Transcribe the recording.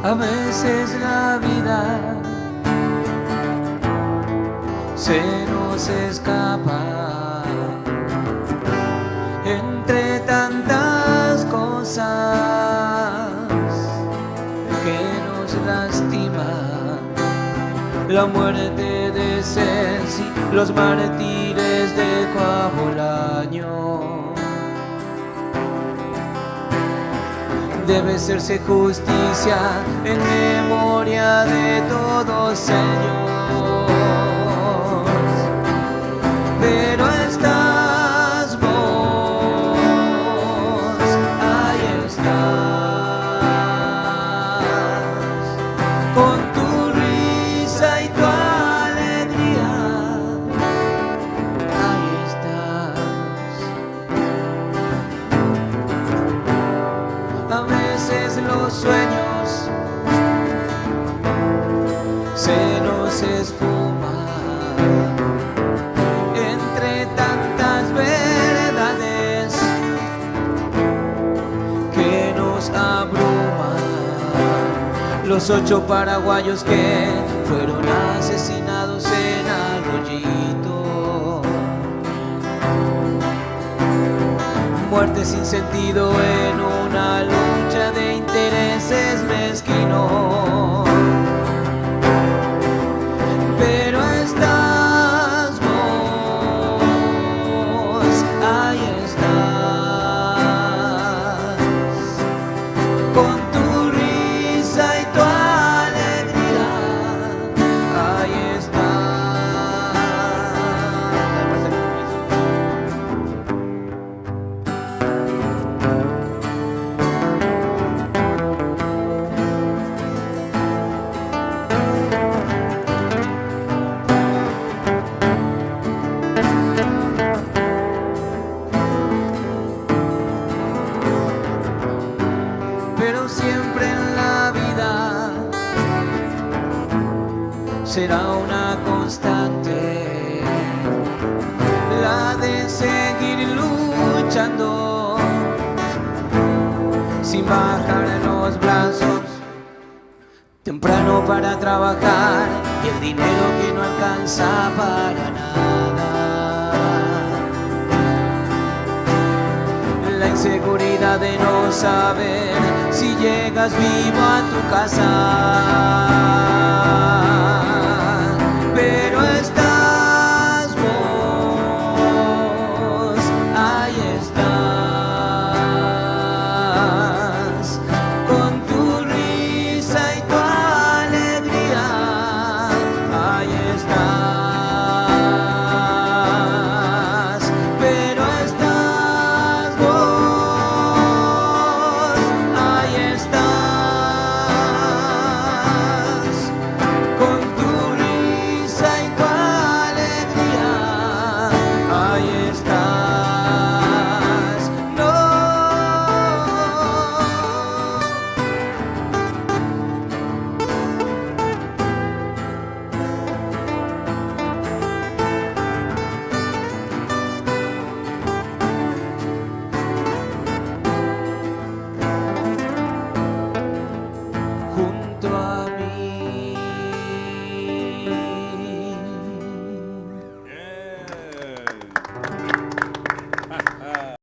A veces la vida se nos escapa entre tantas cosas que nos lastiman. La muerte de Ceci, los mártires de Coabolaño. Debe hacerse justicia en memoria de todos ellos. Pero estás vos, ahí estás, con tu risa y tu alegría, ahí estás. A veces los sueños se nos esfuman entre tantas verdades que nos abruman. Los 8 paraguayos que fueron asesinados en Arroyito, muerte sin sentido en una lucha de intereses mezquinos. Pero estás vos, ahí estás, con tu risa y tu alegría, ahí pero siempre en la vida será una constante la de seguir luchando sin bajar los brazos, temprano para trabajar y el dinero que no alcanza para nada. La inseguridad de no saber si llegas vivo a tu casa.